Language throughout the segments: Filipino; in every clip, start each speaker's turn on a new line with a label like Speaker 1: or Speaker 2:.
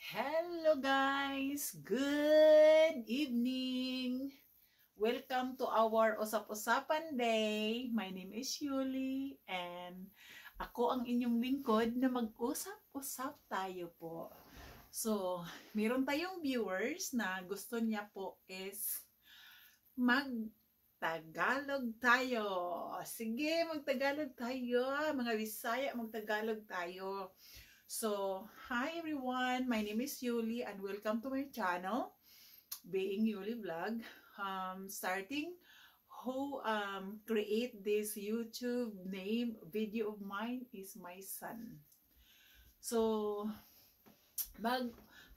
Speaker 1: Hello guys! Good evening! Welcome to our Usap-Usapan Day. My name is Yuli and ako ang inyong lingkod na mag-usap-usap tayo po. So, meron tayong viewers na gusto niya po is mag-Tagalog tayo. Sige, mag-Tagalog tayo. Mga Bisaya, mag-Tagalog tayo. So, hi everyone, my name is Yuli and welcome to my channel, Being Yuli Vlog. Starting who create this YouTube name video of mine is my son. So,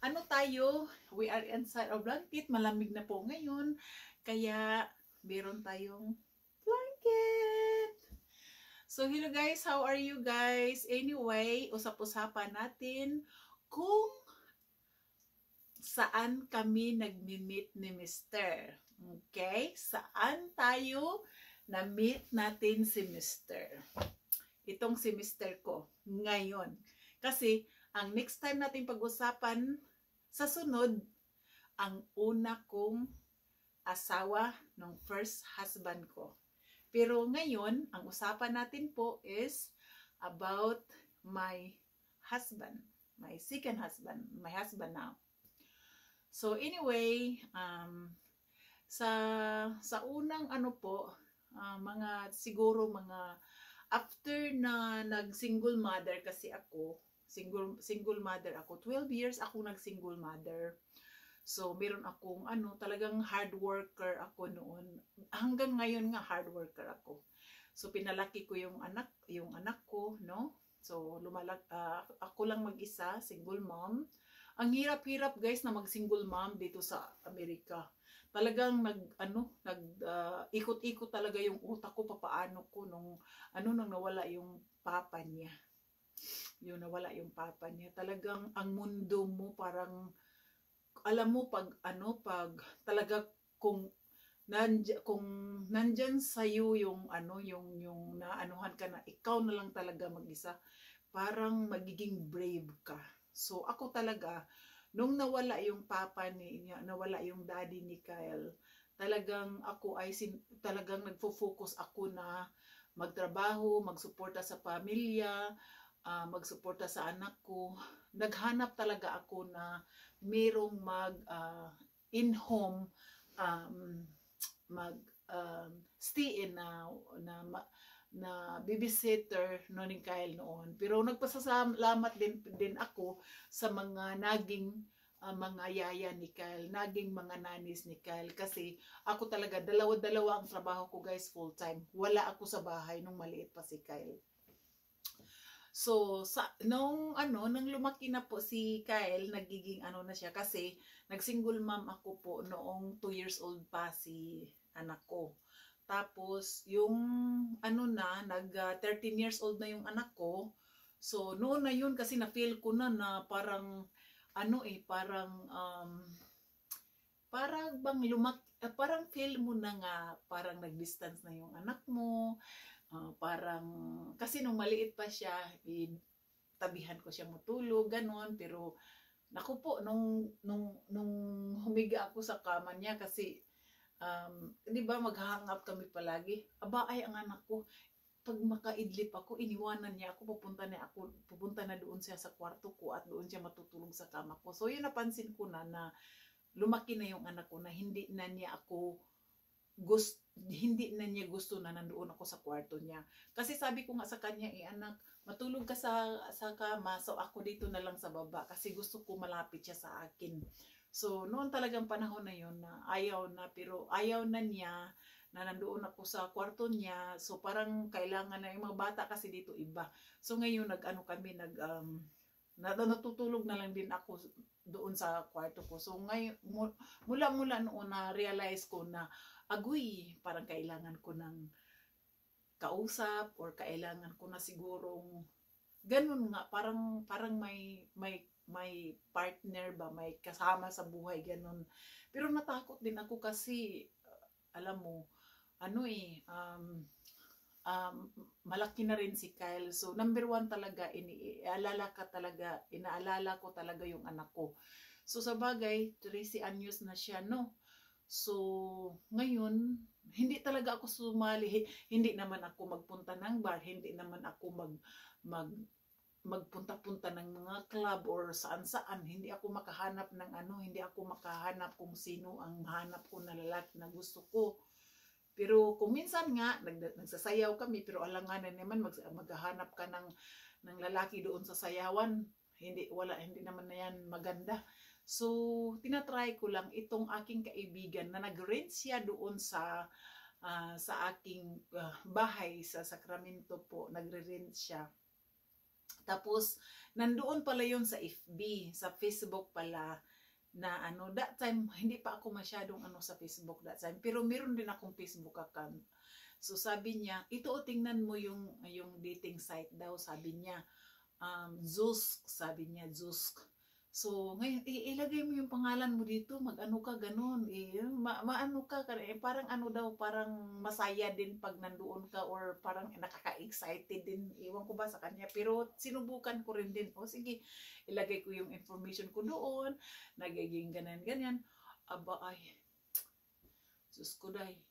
Speaker 1: ano tayo, we are inside a blanket, malamig na po ngayon, kaya meron tayong blanket. So, hello guys, how are you guys? Anyway, usap-usapan natin kung saan kami nag-meet ni Mr. Okay? Saan tayo na-meet natin si Mr. Itong si Mr. ko ngayon. Kasi, ang next time natin pag-usapan sa sunod, ang una kong asawa ng first husband ko. Pero ngayon, ang usapan natin po is about my husband, my second husband, my husband now. So anyway, sa unang ano po, siguro mga after na nag-single mother kasi ako, single mother ako, 12 years ako nag-single mother. So, meron akong talagang hard worker ako noon. Hanggang ngayon nga hard worker ako. So, pinalaki ko yung anak ko, no? So, ako lang mag-isa, single mom. Ang hirap-hirap guys na mag-single mom dito sa Amerika. Talagang ikot-ikot talaga yung utak ko papaano ko nung nawala yung papa niya. Nawala yung papa niya. Talagang ang mundo mo parang alam mo pag talaga kung nandyan sa iyo yung naanuhan ka na ikaw na lang talaga mag-isa, parang magiging brave ka. So ako talaga nung nawala yung papa niya, nawala yung daddy ni Kyle, talagang ako ay talagang nagfo-focus ako na magtrabaho, magsuporta sa pamilya, magsuporta sa anak ko. Naghanap talaga ako na merong in-home stay in na babysitter ni Kyle noon. Pero nagpasalamat din ako sa mga naging mga yaya ni Kyle, naging mga nanis ni Kyle, kasi ako talaga dalawa-dalawa ang trabaho ko guys, full time. Wala ako sa bahay nung maliit pa si Kyle. So, nung lumaki na po si Kyle, nagiging na siya kasi nag-single mom ako po noong 2 years old pa si anak ko. Tapos, yung nag 13 years old na yung anak ko. So, noon na yun kasi na-feel ko na parang, parang bang parang feel mo na nga, parang nag-distance na yung anak mo. Parang, kasi nung maliit pa siya, tabihan ko siya matulog, ganon. Pero, naku po, nung humiga ako sa kama niya, kasi, di ba, mag-hang up kami palagi. Aba, ay, ang anak ko, pag makaidlip ako, iniwanan niya ako, pupunta na doon siya sa kwarto ko at doon siya matutulog sa kama ko. So, yun napansin ko na lumaki na yung anak ko na hindi na niya gusto na nandoon ako sa kwarto niya. Kasi sabi ko nga sa kanya, anak, matulog ka sa kama, so ako dito na lang sa baba kasi gusto ko malapit siya sa akin. So, noon talagang panahon na yun na pero ayaw na niya na nandoon ako sa kwarto niya. So, parang kailangan na yung mga bata kasi dito iba. So, ngayon natutulog na lang din ako doon sa kwarto ko. So, ngayon, mula noon na-realize ko na agoy, parang kailangan ko ng kausap or kailangan ko na sigurong ganun nga, parang may partner ba, may kasama sa buhay, ganun. Pero natakot din ako kasi alam mo, malaki na rin si Kyle. So, number one talaga, inaalala ko talaga yung anak ko. So, sa bagay, 13 anyos na siya, no? So, ngayon, hindi talaga ako sumali. Hindi naman ako magpunta ng bar. Hindi naman ako mag magpunta-punta ng mga club or saan-saan. Hindi ako makahanap ng hindi ako makahanap kung sino ang mahanap ko na lalaki na gusto ko. Pero kung minsan nga, nagsasayaw kami, pero alanganan naman maghahanap ka ng lalaki doon sa sayawan. Hindi naman na yan maganda. So, tinatry ko lang itong aking kaibigan na nag-rent siya doon sa aking bahay sa Sacramento po. Nagre-rent siya. Tapos, nandoon pala yun sa FB, sa Facebook pala, na that time, hindi pa ako masyadong sa Facebook that time, pero meron din akong Facebook account. So, sabi niya, ito tingnan mo yung dating site daw, sabi niya, Zusk, sabi niya, Zusk. So, ngayon, ilagay mo yung pangalan mo dito, mag-ano ka, ganun. Maano ka, parang daw, parang masaya din pag nandoon ka or parang nakaka-excited din. Iwan ko ba sa kanya. Pero sinubukan ko rin din. O sige, ilagay ko yung information ko doon. Nagiging ganyan. Aba ay, sus ko day.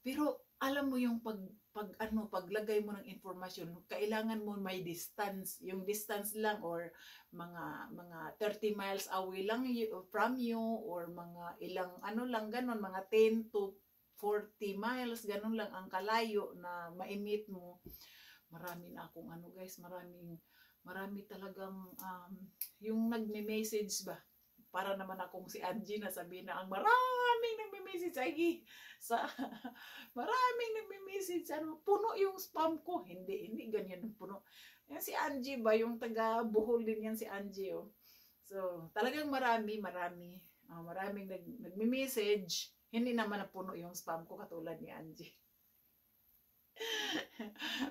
Speaker 1: Pero alam mo yung paglagay mo ng informasyon, kailangan mo may distance, yung distance lang or mga 30 miles away lang from you or mga ilang lang ganon, mga 10 to 40 miles ganon lang ang kalayo na ma-meet mo. Marami na akong guys, marami talagang yung nagme-message ba. Para naman akong si Angie na sabihin na ang maraming nagme-message maraming nagme-message, puno yung spam ko. Hindi ganyan puno. Yan si Angie ba, yung taga Bohol din yan si Angie, oh. So, talagang maraming nagme-message. Hindi naman na puno yung spam ko katulad ni Angie.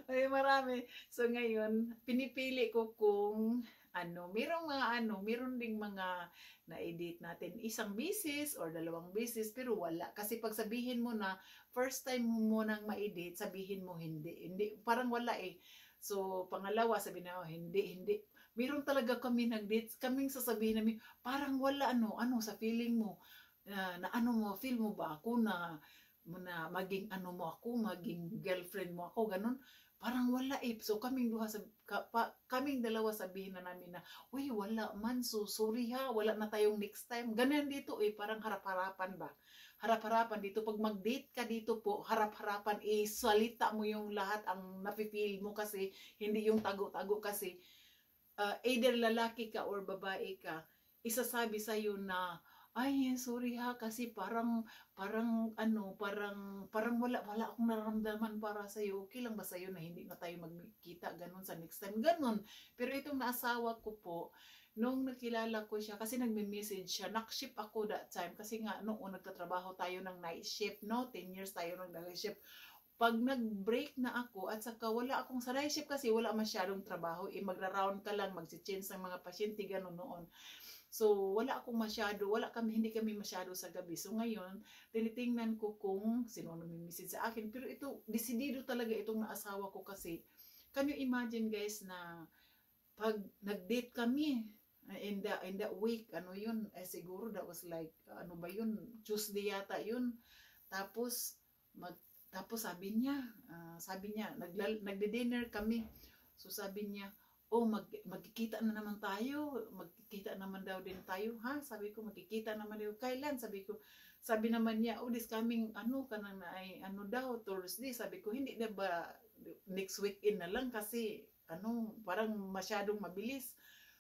Speaker 1: Ay, marami. So, ngayon, pinipili ko kung meron ding mga na-edit natin isang beses or dalawang beses, pero wala. Kasi pag sabihin mo na first time mo nang ma-edit, sabihin mo hindi, parang wala eh. So, pangalawa, sabihin na, hindi. Meron talaga kami nag-date, kaming sasabihin namin, parang wala, sa feeling mo, feel mo ba ako na maging maging girlfriend mo ako, ganun. Parang wala eh. So kaming dalawa sabihin na namin na, uy, wala man, so sorry ha, wala na tayong next time. Ganyan dito eh, parang harap-harapan ba? Harap-harapan dito. Pag mag-date ka dito po, harap-harapan eh, salita mo yung lahat ang nafe-feel mo kasi, hindi yung tago-tago kasi. Either lalaki ka or babae ka, isasabi sa'yo na, ay, sorry ha, kasi parang wala akong nararamdaman para sa'yo. Okay lang ba sa'yo na hindi na tayo magkita, ganun sa next time, ganun. Pero itong naasawa ko po, nung nakilala ko siya, kasi nagme-message siya, nakship ako that time, kasi nga, noong nagtatrabaho tayo ng night shift, 10 years tayo ng night shift. Pag nag-break na ako, at saka wala akong sa night shift kasi wala masyadong trabaho, magra-round ka lang, mag-change ng mga pasyente, ganun noon. So, hindi kami masyado sa gabi. So, ngayon, tinitingnan ko kung sino nami-message sa akin. Pero ito, desidido talaga itong naasawa ko kasi, can you imagine guys na pag nag-date kami, in the week, siguro that was like, Tuesday yata yun. Tapos sabi niya, nagde-dinner kami. So, sabi niya, magkikita na naman tayo. Magkikita naman daw din tayo. Ha? Sabi ko, magkikita naman daw. Kailan? Sabi naman niya, this coming, Thursday. Sabi ko, hindi na ba next weekend na lang kasi, parang masyadong mabilis.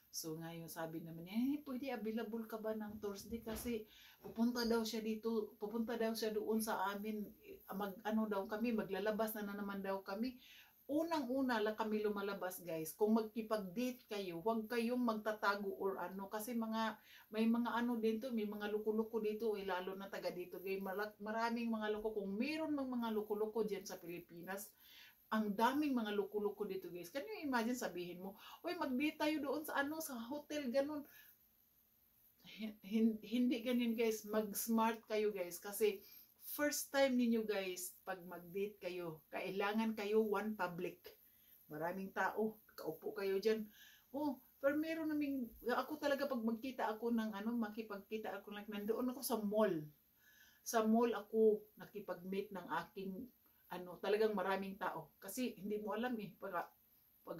Speaker 1: So, ngayon, sabi naman niya, pwede available ka ba ng Thursday kasi pupunta daw siya doon sa amin. Maglalabas na naman daw kami. Unang-una lang kami lumalabas guys, kung magkipag-date kayo, huwag kayong magtatago or kasi may mga dito, may mga luko-luko dito, lalo na taga dito guys, maraming mga luko. Kung meron mga luko-luko dyan sa Pilipinas, ang daming mga luko-luko dito guys. Can you imagine, sabihin mo, uy, mag-date tayo doon sa sa hotel, ganun. Hindi ganyan guys, mag-smart kayo guys, kasi first time ninyo guys, pag mag-date kayo, kailangan kayo one public. Maraming tao, kaupo kayo dyan. Oh, pero meron naming, ako talaga pag magkita ako ng makipagkita ako, like nandoon ako sa mall. Sa mall ako nakipag-meet ng aking, talagang maraming tao. Kasi hindi mo alam pag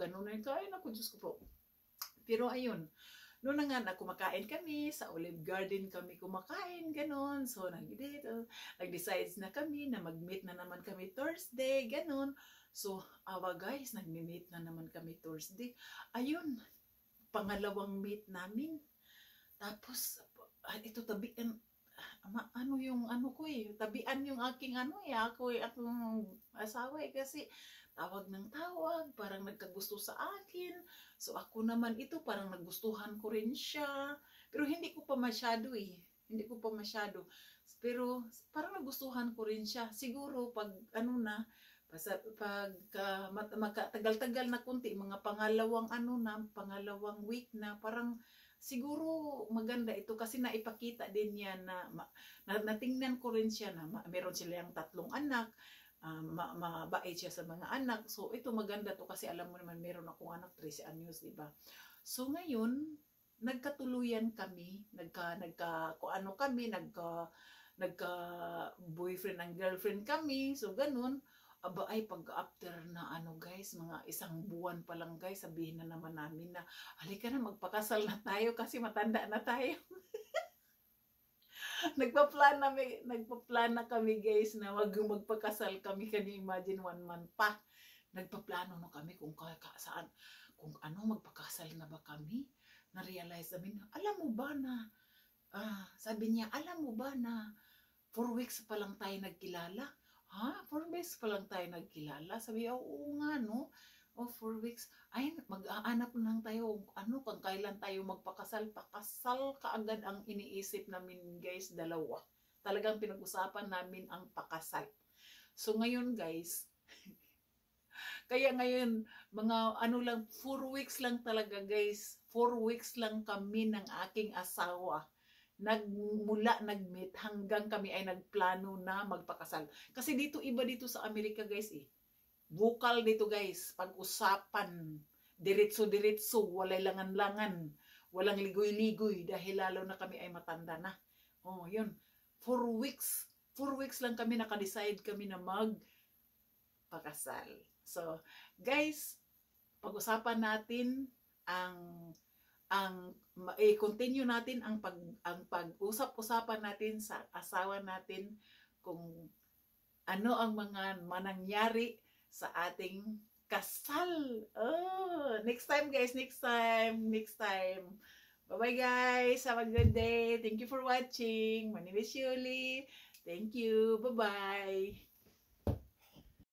Speaker 1: ano na yun, kain ako, Diyos ko po. Pero ayun, noon na nga, kumakain kami, sa Olive Garden kami kumakain, ganon. So, nag-decide na kami na mag-meet na naman kami Thursday, ganon. So, guys, nag-meet na naman kami Thursday. Ayun, pangalawang meet namin. Tapos, ito tabian, tabian yung aking akong asawa kasi tawag ng tawag, parang nagkagusto sa akin. So ako naman parang nagustuhan ko rin siya. Pero hindi ko pa masyado Hindi ko pa masyado. Pero parang nagustuhan ko rin siya. Siguro pag tagal-tagal na kunti, mga pangalawang week na, parang siguro maganda ito kasi naipakita din niya na natingnan ko rin siya na meron silang 3 anak. Mabait siya sa mga anak. So, ito maganda to kasi alam mo naman, meron akong anak, 13 anyos, diba? So, ngayon, nagkatuluyan kami, nagka-boyfriend and girlfriend kami. So, ganun. Pag after na guys, mga 1 buwan pa lang guys, sabihin na naman namin na, halika na, magpakasal na tayo kasi matanda na tayo. Nagpa-plan na kami guys na magpakasal kami. Can you imagine, 1 month pa. Nagpaplano na kami kung saan, magpakasal na ba kami. Na-realize namin, sabi niya, alam mo ba na 4 weeks pa lang tayo nagkilala? 4 weeks pa lang tayo nagkilala? Sabi, oo nga no. 4 weeks. Ay, mag-aanap lang tayo. Kung kailan tayo magpakasal. Pakasal kaagad ang iniisip namin guys, 2. Talagang pinag-usapan namin ang pakasal. So ngayon guys, kaya ngayon, mga 4 weeks lang talaga guys. 4 weeks lang kami ng aking asawa. Nag-meet hanggang kami ay nagplano na magpakasal. Kasi iba dito sa Amerika guys Bukal dito guys, pag-usapan, diretso-diretso, walay langan-langan, walang ligoy-ligoy dahil lalo na kami ay matanda na. Yun. 4 weeks. 4 weeks lang kami, nakadecide kami na magpakasal. So, guys, pag-usapan natin continue natin ang pag-usap-usapan natin sa asawa natin kung ano ang mga manangyari sa ating kasal. Next time guys, next time. Bye-bye guys, have a good day. Thank you for watching. My name is Shirley. Thank you. Bye-bye.